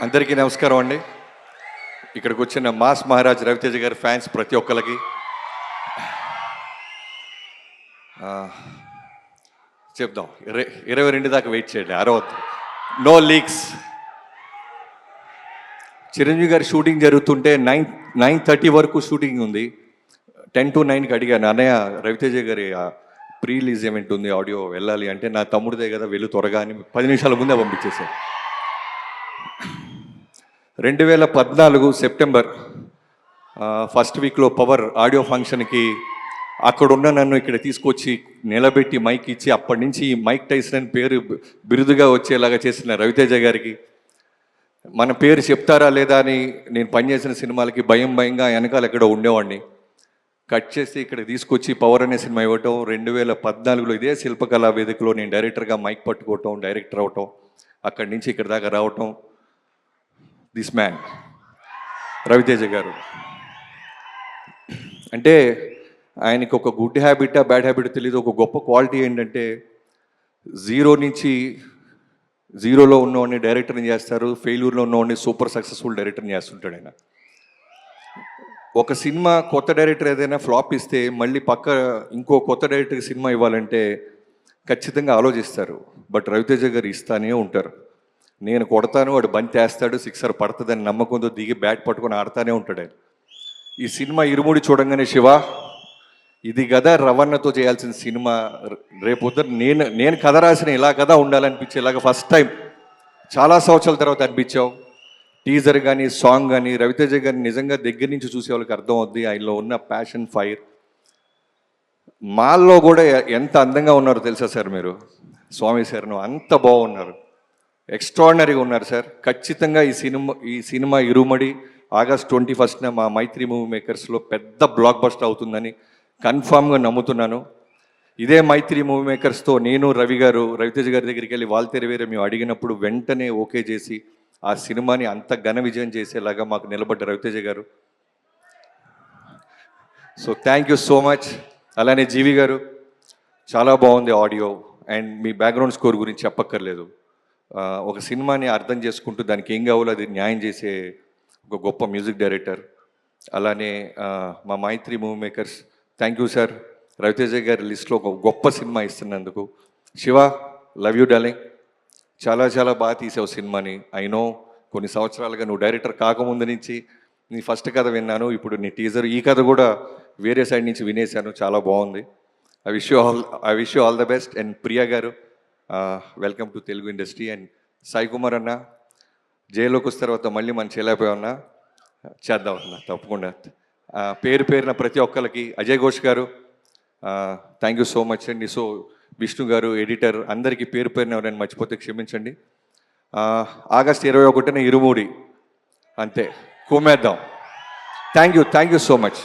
అందరికీ నమస్కారం అండి. ఇక్కడికి వచ్చిన మాస్ మహారాజ్ రవితేజ గారి ఫ్యాన్స్ ప్రతి ఒక్కరికి చెప్దాం. 22 దాకా వెయిట్ చేయండి, అరవద్దు, నో లీక్స్. చిరంజీవి గారి షూటింగ్ జరుగుతుంటే 9:30 వరకు షూటింగ్ ఉంది. 10 to 9కి అడిగాను, అన్నయ్య రవితేజ గారి ప్రీ రిలీజ్ ఈవెంట్ ఉంది, ఆడియో వెళ్ళాలి అంటే, నా తమ్ముడిదే కదా వెళ్ళు త్వరగా అని 10 నిమిషాల ముందే పంపించేశారు. 2014 సెప్టెంబర్ ఫస్ట్ వీక్లో పవర్ ఆడియో ఫంక్షన్కి అక్కడున్న నన్ను ఇక్కడ తీసుకొచ్చి నిలబెట్టి మైక్ ఇచ్చి అప్పటి నుంచి మైక్ టైసన్ అని పేరు బిరుదుగా వచ్చేలాగా చేసిన రవితేజ గారికి, మన పేరు చెప్తారా లేదా అని నేను పనిచేసిన సినిమాలకి భయంగా వెనకాల ఎక్కడో ఉండేవాడిని, కట్ చేసి ఇక్కడ తీసుకొచ్చి పవర్ అనే సినిమా ఇవ్వటం. 2014లో ఇదే శిల్పకళా వేదికలో నేను డైరెక్టర్గా మైక్ పట్టుకోవటం, డైరెక్టర్ అవటం, అక్కడి నుంచి ఇక్కడ దాకా రావటం. దిస్ మ్యాన్ రవితేజ గారు అంటే ఆయనకి ఒక గుడ్ హ్యాబిటా బ్యాడ్ హ్యాబిట్ తెలియదు. ఒక గొప్ప క్వాలిటీ ఏంటంటే జీరోలో ఉన్నవాడిని డైరెక్టర్ని చేస్తారు, ఫెయిల్యూర్లో ఉన్నవాడిని సూపర్ సక్సెస్ఫుల్ డైరెక్టర్ని చేస్తుంటాడు ఆయన. ఒక సినిమా కొత్త డైరెక్టర్ ఏదైనా ఫ్లాప్ ఇస్తే మళ్ళీ ఇంకో కొత్త డైరెక్టర్కి సినిమా ఇవ్వాలంటే ఖచ్చితంగా ఆలోచిస్తారు. బట్ రవితేజ గారు ఇస్తానే ఉంటారు. నేను కొడతాను, వాడు బంతి వేస్తాడు, సిక్సర్ పడుతుందని నమ్మకంతో దిగి బ్యాట్ పట్టుకొని ఆడుతూనే ఉంటాడు ఆయన. ఈ సినిమా ఇరుముడి చూడంగానే శివ, ఇది కదా రవణతో చేయాల్సిన సినిమా, రేపొద్దు నేను కథ రాసిన ఇలా కథ ఉండాలనిపించేలాగా ఫస్ట్ టైం చాలా సంవత్సరాల తర్వాత అనిపించావు. టీజర్ కానీ సాంగ్ కానీ రవితేజ గారిని నిజంగా దగ్గర నుంచి చూసే వాళ్ళకి అర్థం అవుద్ది ఆయనలో ఉన్న ప్యాషన్, ఫైర్. మాల్లో కూడా ఎంత అందంగా ఉన్నారో తెలుసా సార్ మీరు? స్వామి సార్ను అంత బాగున్నారు, ఎక్స్ట్రాడినరీగా ఉన్నారు సార్. ఖచ్చితంగా ఈ సినిమా ఇరుమడి ఆగస్ట్ 21న మా మైత్రి మూవీ మేకర్స్లో పెద్ద బ్లాక్ బస్టర్ అవుతుందని కన్ఫామ్గా నమ్ముతున్నాను. ఇదే మైత్రి మూవీ మేకర్స్తో నేను రవి గారు రవితేజ గారి దగ్గరికి వెళ్ళి వాల్తేరు వేరే మేము అడిగినప్పుడు వెంటనే ఓకే చేసి ఆ సినిమాని అంత ఘన విజయం చేసేలాగా మాకు నిలబడ్డ రవితేజ గారు. So thank you so much. అలానే జీవి గారు, చాలా బాగుంది audio, and me background score గురించి చెప్పక్కర్లేదు. ఒక సినిమాని అర్థం చేసుకుంటూ దానికి ఏం కావాలో అది న్యాయం చేసే ఒక గొప్ప మ్యూజిక్ డైరెక్టర్. అలానే మా Mythri movie makers, thank you sir. Ravi Teja గారి లిస్ట్లో ఒక గొప్ప సినిమా ఇస్తున్నందుకు. Siva, love you darling. చాలా చాలా బాగా తీసావు సినిమాని. ఐ నో కొన్ని సంవత్సరాలుగా నువ్వు డైరెక్టర్ కాకముందు నుంచి నీ ఫస్ట్ కథ విన్నాను, ఇప్పుడు నీ టీజర్, ఈ కథ కూడా వేరే సైడ్ నుంచి వినేశాను, చాలా బాగుంది. I wish you all the best. And Priya గారు, welcome to Telugu industry. And Sai Kumar అన్న, జైల్లోకి వచ్చిన తర్వాత మళ్ళీ మనం చేయలేకపోయామన్నా, చేద్దాం అన్న తప్పకుండా. పేరున ప్రతి ఒక్కరికి, అజయ్ ఘోష్ గారు థ్యాంక్ యూ సో మచ్ అండి. సో విష్ణు గారు, ఎడిటర్, అందరికీ పేరున ఎవరైనా మర్చిపోతే క్షమించండి. ఆగస్ట్ 21న ఇరుముడి, అంతే కుమ్మేద్దాం. Thank you so much.